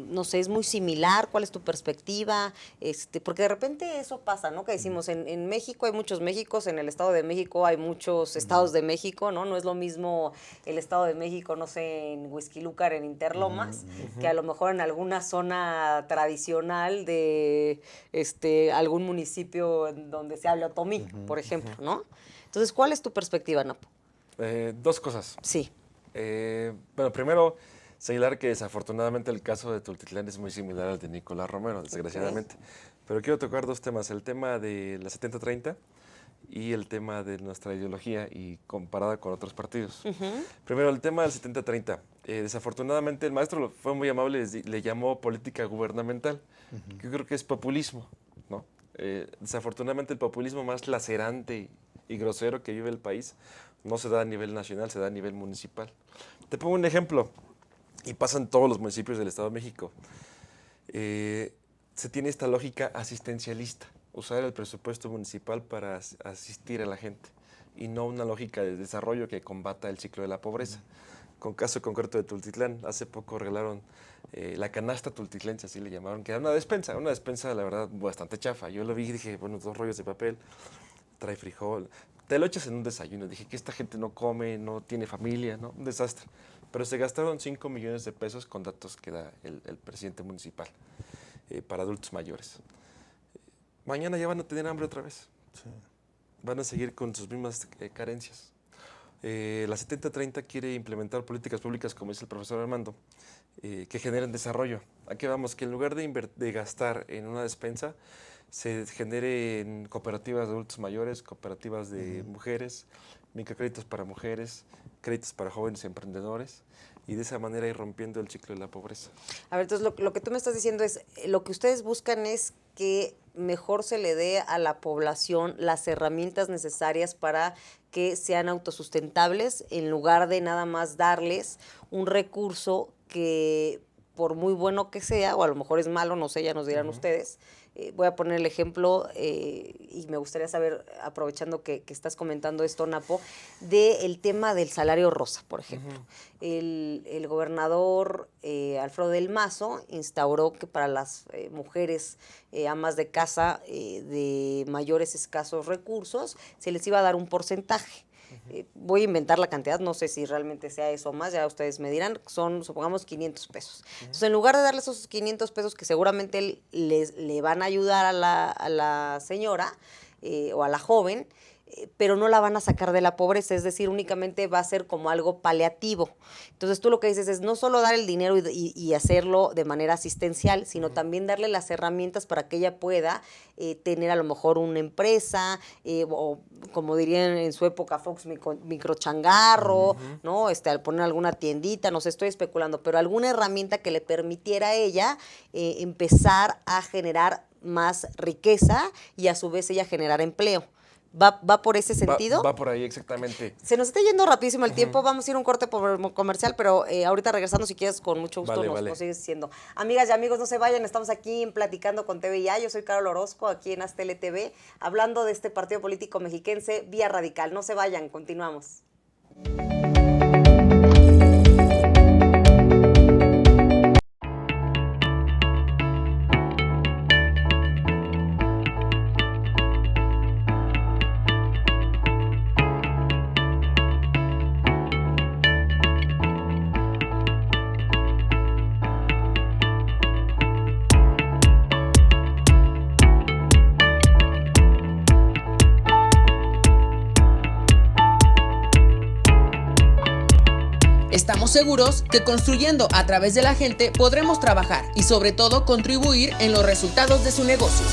no sé, es muy similar. ¿Cuál es tu perspectiva? Porque de repente eso pasa, ¿no? Que decimos, en México hay muchos Méxicos, en el Estado de México hay muchos estados de México, ¿no? No es lo mismo el Estado de México, no sé, en Huixquilucar, en Interlomas, que a lo mejor en alguna zona tradicional de algún municipio donde se hable otomí, por ejemplo, ¿no? Entonces, ¿cuál es tu perspectiva, Napo? Dos cosas. Sí. Bueno, primero, señalar que desafortunadamente el caso de Tultitlán es muy similar al de Nicolás Romero, desgraciadamente. Pero quiero tocar dos temas, el tema de la 70-30 y el tema de nuestra ideología y comparada con otros partidos. Primero, el tema del 70-30. Desafortunadamente el maestro fue muy amable, le llamó política gubernamental. Yo creo que es populismo, ¿no? Desafortunadamente el populismo más lacerante y grosero que vive el país no se da a nivel nacional, se da a nivel municipal. Te pongo un ejemplo, y pasa en todos los municipios del Estado de México. Se tiene esta lógica asistencialista, usar el presupuesto municipal para asistir a la gente, y no una lógica de desarrollo que combata el ciclo de la pobreza. Con caso concreto de Tultitlán, hace poco regalaron la canasta tultitlense, así le llamaron, que era una despensa la verdad bastante chafa. Yo lo vi y dije, bueno, 2 rollos de papel, trae frijol, te lo echas en un desayuno. Dije que esta gente no come, no tiene familia, ¿no? Un desastre. Pero se gastaron 5 millones de pesos con datos que da el presidente municipal para adultos mayores. Mañana ya van a tener hambre otra vez. Sí. Van a seguir con sus mismas carencias. La 70-30 quiere implementar políticas públicas, como dice el profesor Armando, que generen desarrollo. ¿A qué vamos? Que en lugar de gastar en una despensa, se genere en cooperativas de adultos mayores, cooperativas de mujeres, microcréditos para mujeres, créditos para jóvenes emprendedores, y de esa manera ir rompiendo el ciclo de la pobreza. A ver, entonces lo que tú me estás diciendo es, lo que ustedes buscan es que mejor se le dé a la población las herramientas necesarias para que sean autosustentables, en lugar de nada más darles un recurso que, por muy bueno que sea, o a lo mejor es malo, no sé, ya nos dirán ustedes. Voy a poner el ejemplo, y me gustaría saber, aprovechando que estás comentando esto, Napo, del tema del salario rosa, por ejemplo. El gobernador Alfredo del Mazo instauró que para las mujeres amas de casa de mayores escasos recursos se les iba a dar un porcentaje. Voy a inventar la cantidad, no sé si realmente sea eso o más, ya ustedes me dirán, son, supongamos, 500 pesos. Entonces, en lugar de darle esos 500 pesos que seguramente le van a ayudar a la señora o a la joven, pero no la van a sacar de la pobreza, es decir, únicamente va a ser como algo paliativo. Entonces tú lo que dices es no solo dar el dinero y hacerlo de manera asistencial, sino también darle las herramientas para que ella pueda tener a lo mejor una empresa, o como dirían en su época Fox, microchangarro, ¿no? Al poner alguna tiendita, no sé, estoy especulando, pero alguna herramienta que le permitiera a ella empezar a generar más riqueza y a su vez ella generar empleo. ¿Va por ese sentido? Va por ahí, exactamente. Se nos está yendo rapidísimo el tiempo, vamos a ir a un corte comercial, pero ahorita regresando, si quieres, con mucho gusto nos sigues diciendo. Amigas y amigos, no se vayan, estamos aquí en Platicando con TVIA, yo soy Carol Orozco, aquí en Aztele TV, hablando de este partido político mexiquense, Vía Radical. No se vayan, continuamos. Estamos seguros que construyendo a través de la gente podremos trabajar y sobre todo contribuir en los resultados de su negocio.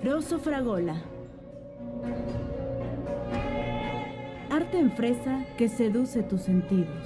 Airoso Fragola. Arte en fresa que seduce tus sentidos.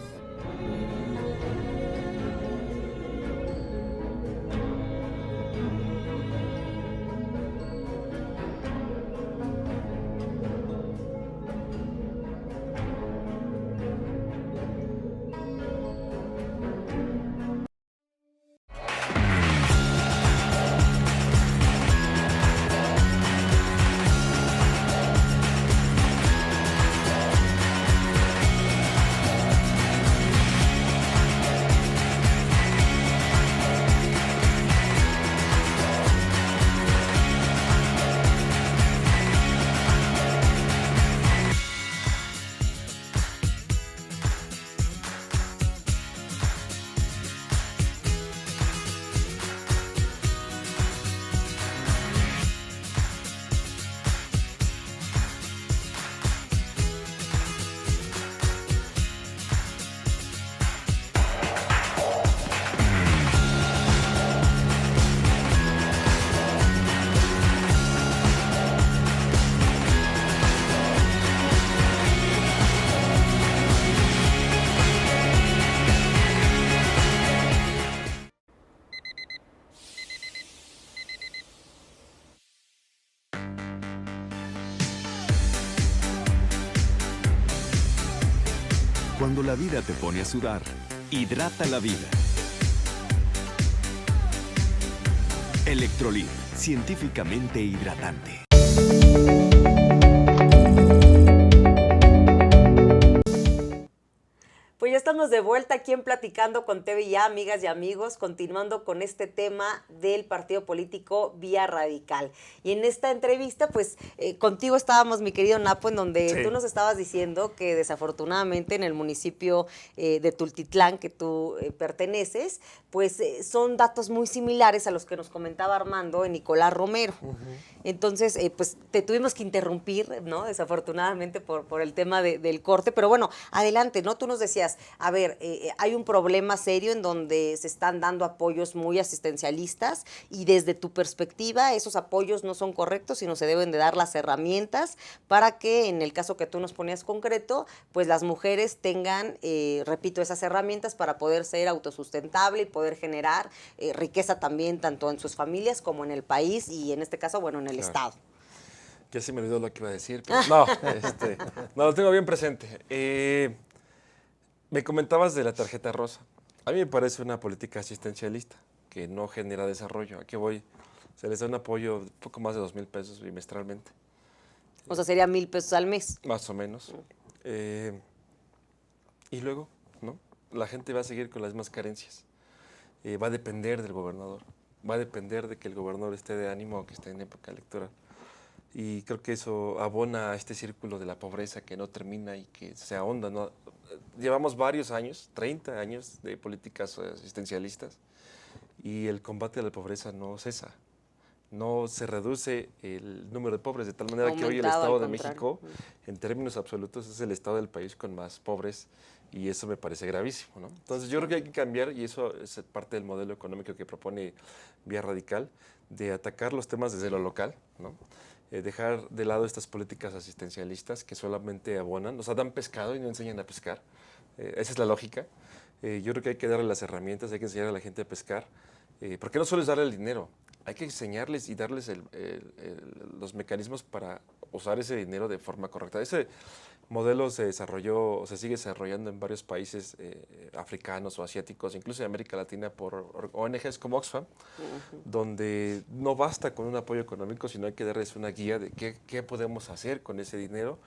Cuando la vida te pone a sudar, hidrata la vida. Electrolit, científicamente hidratante. Pues ya estamos de vuelta aquí en Platicando con TV Ya, amigas y amigos, continuando con este tema del partido político Vía Radical. Y en esta entrevista, pues contigo estábamos, mi querido Napo, en donde tú nos estabas diciendo que desafortunadamente en el municipio de Tultitlán, que tú perteneces, pues son datos muy similares a los que nos comentaba Armando en Nicolás Romero. Entonces, pues te tuvimos que interrumpir, ¿no? Desafortunadamente por el tema del corte, pero bueno, adelante, ¿no? Tú nos decías, a ver, hay un problema serio en donde se están dando apoyos muy asistencialistas y desde tu perspectiva esos apoyos no son correctos, sino se deben de dar las herramientas para que, en el caso que tú nos ponías concreto, pues las mujeres tengan, repito, esas herramientas para poder ser autosustentable y poder generar riqueza también, tanto en sus familias como en el país y en este caso, bueno, en el Estado. Ya se me olvidó lo que iba a decir, pero no, no, lo tengo bien presente. Me comentabas de la tarjeta rosa. A mí me parece una política asistencialista que no genera desarrollo. ¿A qué voy? Se les da un apoyo de poco más de 2,000 pesos bimestralmente. O sea, sería 1,000 pesos al mes. Más o menos. Y luego, ¿no? La gente va a seguir con las mismas carencias. Va a depender del gobernador. Va a depender de que el gobernador esté de ánimo o que esté en época electoral. Y creo que eso abona a este círculo de la pobreza que no termina y que se ahonda, ¿no? Llevamos varios años, 30 años de políticas asistencialistas y el combate a la pobreza no cesa. No se reduce el número de pobres, de tal manera que hoy el Estado de México, en términos absolutos, es el estado del país con más pobres y eso me parece gravísimo, ¿no? Entonces yo creo que hay que cambiar, y eso es parte del modelo económico que propone Vía Radical, de atacar los temas desde lo local, ¿no? Dejar de lado estas políticas asistencialistas que solamente abonan, o sea, dan pescado y no enseñan a pescar. Esa es la lógica. Yo creo que hay que darle las herramientas, hay que enseñar a la gente a pescar, porque no solo es darle el dinero, hay que enseñarles y darles los mecanismos para usar ese dinero de forma correcta. Ese modelo se desarrolló, o se sigue desarrollando en varios países africanos o asiáticos, incluso en América Latina, por ONGs como Oxfam, donde no basta con un apoyo económico, sino hay que darles una guía de qué podemos hacer con ese dinero,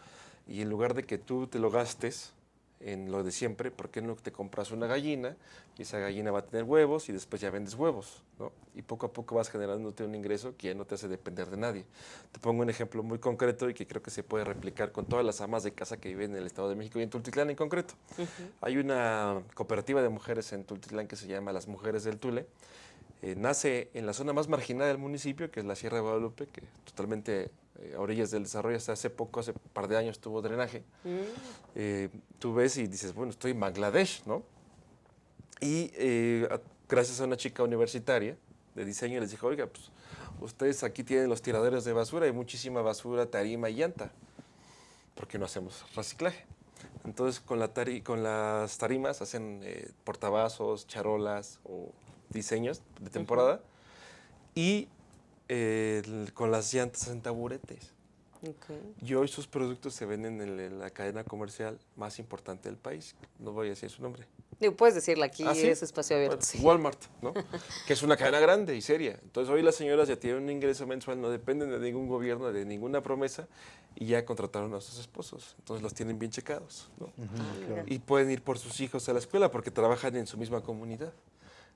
y en lugar de que tú te lo gastes en lo de siempre, ¿por qué no te compras una gallina y esa gallina va a tener huevos y después ya vendes huevos, ¿no? Y poco a poco vas generándote un ingreso que ya no te hace depender de nadie. Te pongo un ejemplo muy concreto y que creo que se puede replicar con todas las amas de casa que viven en el Estado de México y en Tultitlán en concreto. Hay una cooperativa de mujeres en Tultitlán que se llama Las Mujeres del Tule. Nace en la zona más marginada del municipio, que es la Sierra de Guadalupe, que totalmente a orillas del desarrollo. Hasta hace poco, hace un par de años, tuvo drenaje. Tú ves y dices, bueno, estoy en Bangladesh, ¿no? Y gracias a una chica universitaria de diseño les dijo, oiga, pues ustedes aquí tienen los tiraderos de basura, hay muchísima basura, tarima y llanta. ¿Por qué no hacemos reciclaje? Entonces con las tarimas hacen portavasos, charolas o diseños de temporada y con las llantas hacen taburetes. Okay. Y hoy sus productos se venden en la cadena comercial más importante del país. No voy a decir su nombre. Digo, puedes decirla aquí, ¿Sí? es espacio abierto. Bueno, Sí. Walmart, ¿no? Que es una cadena grande y seria. Entonces hoy las señoras ya tienen un ingreso mensual, no dependen de ningún gobierno, de ninguna promesa, y ya contrataron a sus esposos. Entonces los tienen bien checados, ¿no? Claro. Y pueden ir por sus hijos a la escuela porque trabajan en su misma comunidad.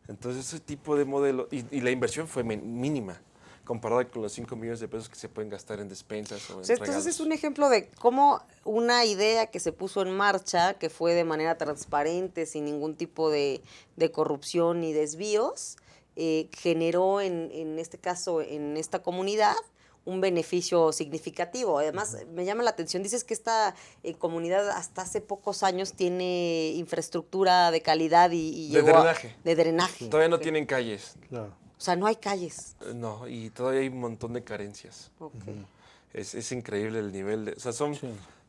Entonces ese tipo de modelo, y la inversión fue mínima, comparada con los 5 millones de pesos que se pueden gastar en despensas o en Entonces regalos. es un ejemplo de cómo una idea que se puso en marcha, que fue de manera transparente, sin ningún tipo de corrupción ni desvíos, generó en este caso, en esta comunidad, un beneficio significativo. Además, me llama la atención, dices que esta comunidad hasta hace pocos años tiene infraestructura de calidad y De llegó drenaje. de drenaje. Todavía no Ok. tienen calles. Claro. O sea, no hay calles. No, y todavía hay un montón de carencias. Ok. Es increíble el nivel de... O sea, Sí.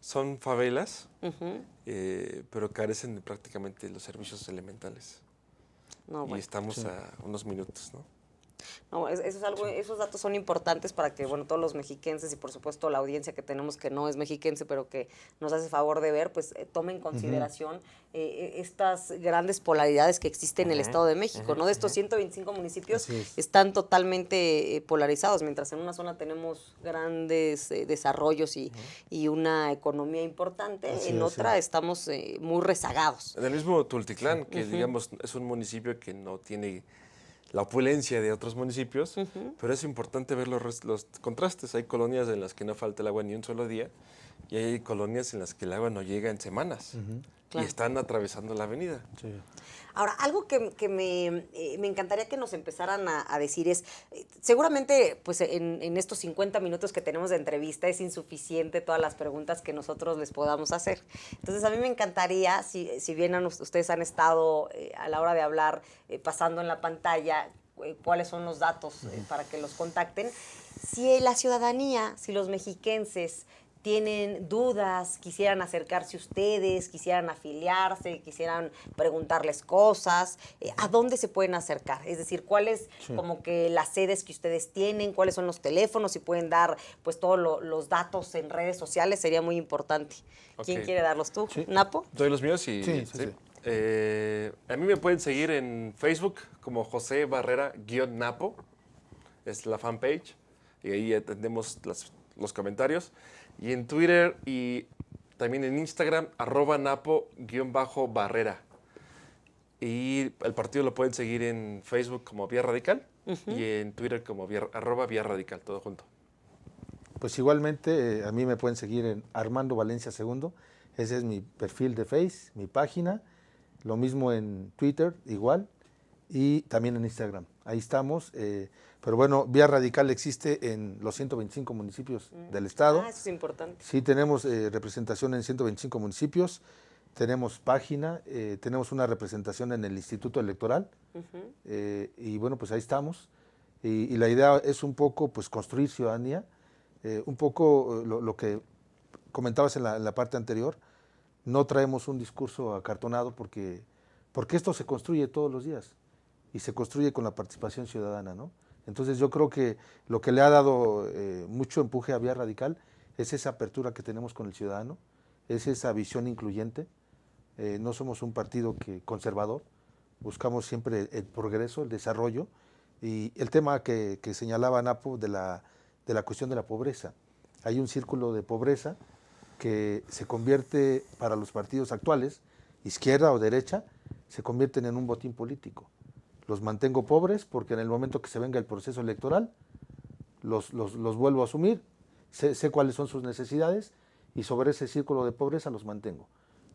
son favelas, Ujú. pero carecen de prácticamente los servicios elementales. No, Y bueno. estamos a unos minutos, ¿no? No, eso es algo, esos datos son importantes para que, bueno, todos los mexiquenses y por supuesto la audiencia que tenemos que no es mexiquense, pero que nos hace favor de ver, pues tome en consideración estas grandes polaridades que existen en el Estado de México, ¿no? De estos 125 municipios Así es. están totalmente polarizados, mientras en una zona tenemos grandes desarrollos y una economía importante, Así en es, otra sí. estamos muy rezagados. En el mismo Tultitlán, que digamos es un municipio que no tiene la opulencia de otros municipios, pero es importante ver los contrastes. Hay colonias en las que no falta el agua ni un solo día y hay colonias en las que el agua no llega en semanas Claro. y están atravesando la avenida. Sí. Ahora, algo que me encantaría que nos empezaran a decir es, seguramente pues en estos 50 minutos que tenemos de entrevista es insuficiente todas las preguntas que nosotros les podamos hacer. Entonces, a mí me encantaría, si bien ustedes han estado a la hora de hablar pasando en la pantalla cuáles son los datos para que los contacten, si la ciudadanía, si los mexiquenses tienen dudas, quisieran acercarse a ustedes, quisieran afiliarse, quisieran preguntarles cosas, ¿a dónde se pueden acercar? Es decir, ¿cuáles como que las sedes que ustedes tienen? ¿Cuáles son los teléfonos? Si pueden dar pues todos los datos en redes sociales, sería muy importante. ¿Quién Ok. quiere darlos tú? Sí. ¿Napo? Doy los míos y... Sí, sí, sí. A mí me pueden seguir en Facebook como José Barrera-Napo, es la fanpage, y ahí atendemos los comentarios. Y en Twitter y también en Instagram, @Napo_Barrera. Y el partido lo pueden seguir en Facebook como Vía Radical y en Twitter como @Vía Radical, todo junto. Pues igualmente a mí me pueden seguir en Armando Valencia II, ese es mi perfil de Face, mi página, lo mismo en Twitter, igual, y también en Instagram. Ahí estamos, pero bueno, Vía Radical existe en los 125 municipios del estado. Ah, eso es importante. Sí, tenemos representación en 125 municipios, tenemos página, tenemos una representación en el Instituto Electoral, y bueno, pues ahí estamos. Y la idea es un poco pues construir ciudadanía, un poco lo que comentabas en la parte anterior, no traemos un discurso acartonado porque esto se construye todos los días y se construye con la participación ciudadana, ¿no? Entonces yo creo que lo que le ha dado mucho empuje a Vía Radical es esa apertura que tenemos con el ciudadano, es esa visión incluyente. No somos un partido conservador, buscamos siempre el progreso, el desarrollo, y el tema que señalaba Napo de la cuestión de la pobreza. Hay un círculo de pobreza que se convierte para los partidos actuales, izquierda o derecha, se convierten en un botín político. Los mantengo pobres porque en el momento que se venga el proceso electoral, los vuelvo a asumir, sé cuáles son sus necesidades y sobre ese círculo de pobreza los mantengo.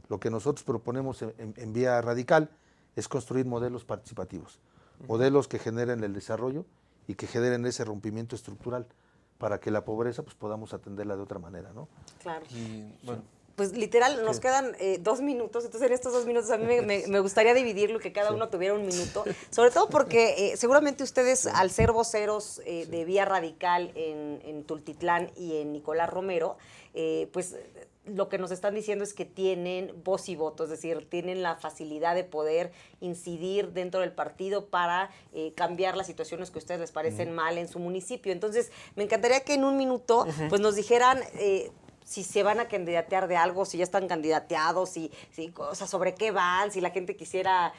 Lo que nosotros proponemos en Vía Radical es construir modelos participativos, modelos que generen el desarrollo y que generen ese rompimiento estructural para que la pobreza pues podamos atenderla de otra manera, ¿no? Claro. Y bueno, pues literal, nos quedan 2 minutos, entonces en estos 2 minutos a mí me gustaría dividirlo y que cada uno tuviera un minuto, sobre todo porque seguramente ustedes, al ser voceros de Vía Radical en Tultitlán y en Nicolás Romero, pues lo que nos están diciendo es que tienen voz y voto, es decir, tienen la facilidad de poder incidir dentro del partido para cambiar las situaciones que a ustedes les parecen mal en su municipio. Entonces, me encantaría que en un minuto pues nos dijeran si se van a candidatear de algo, si ya están candidateados, si o sea, sobre qué van, si la gente quisiera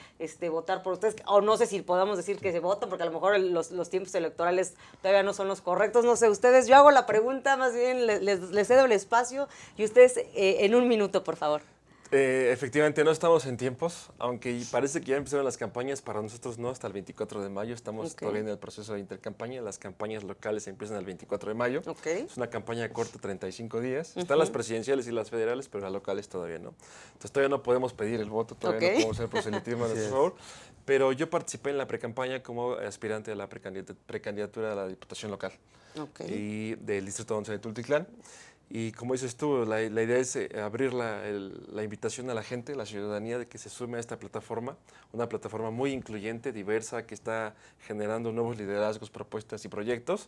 votar por ustedes, o no sé si podamos decir que se votan, porque a lo mejor los tiempos electorales todavía no son los correctos, no sé, ustedes, yo hago la pregunta, más bien les cedo el espacio, y ustedes en un minuto, por favor. Efectivamente, no estamos en tiempos, aunque parece que ya empezaron las campañas, para nosotros no, hasta el 24 de mayo, estamos todavía en el proceso de intercampaña, las campañas locales empiezan el 24 de mayo, es una campaña corta, 35 días, están las presidenciales y las federales, pero las locales todavía no, entonces todavía no podemos pedir el voto, todavía no podemos hacer proselitismo a nuestro favor, pero yo participé en la precampaña como aspirante a la precandidatura a la diputación local y del distrito 11 de Tultitlán. Y como dices tú, la idea es abrir la invitación a la gente, la ciudadanía, de que se sume a esta plataforma, una plataforma muy incluyente, diversa, que está generando nuevos liderazgos, propuestas y proyectos,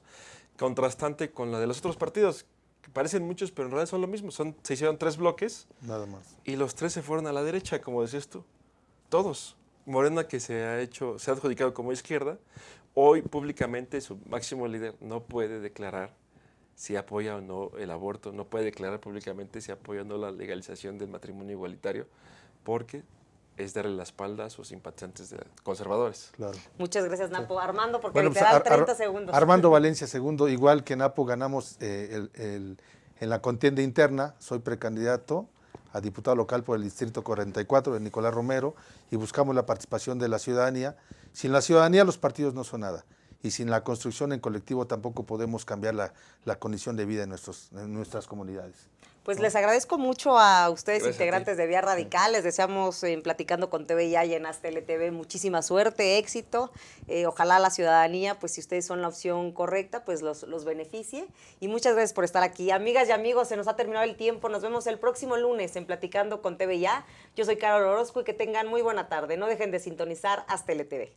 contrastante con la de los otros partidos, que parecen muchos, pero en realidad son lo mismo. Se hicieron 3 bloques. Nada más. Y los 3 se fueron a la derecha, como decías tú. Todos. Morena, que se ha adjudicado como izquierda, hoy públicamente su máximo líder no puede declarar si apoya o no el aborto, no puede declarar públicamente si apoya o no la legalización del matrimonio igualitario, porque es darle la espalda a sus simpatizantes conservadores. Claro. Muchas gracias, Napo. Armando, porque literal 30 segundos. Armando Valencia, segundo, igual que Napo, ganamos en la contienda interna, soy precandidato a diputado local por el distrito 44 de Nicolás Romero, y buscamos la participación de la ciudadanía. Sin la ciudadanía los partidos no son nada. Y sin la construcción en colectivo tampoco podemos cambiar la condición de vida en nuestras comunidades. Pues les agradezco mucho a ustedes, Gracias integrantes de Vía Radical. Les deseamos, Platicando con TV y en Aztele TV, muchísima suerte, éxito. Ojalá la ciudadanía, pues si ustedes son la opción correcta, pues los beneficie. Y muchas gracias por estar aquí. Amigas y amigos, se nos ha terminado el tiempo. Nos vemos el próximo lunes en Platicando con TV. Yo soy Carol Orozco y que tengan muy buena tarde. No dejen de sintonizar Aztele TV.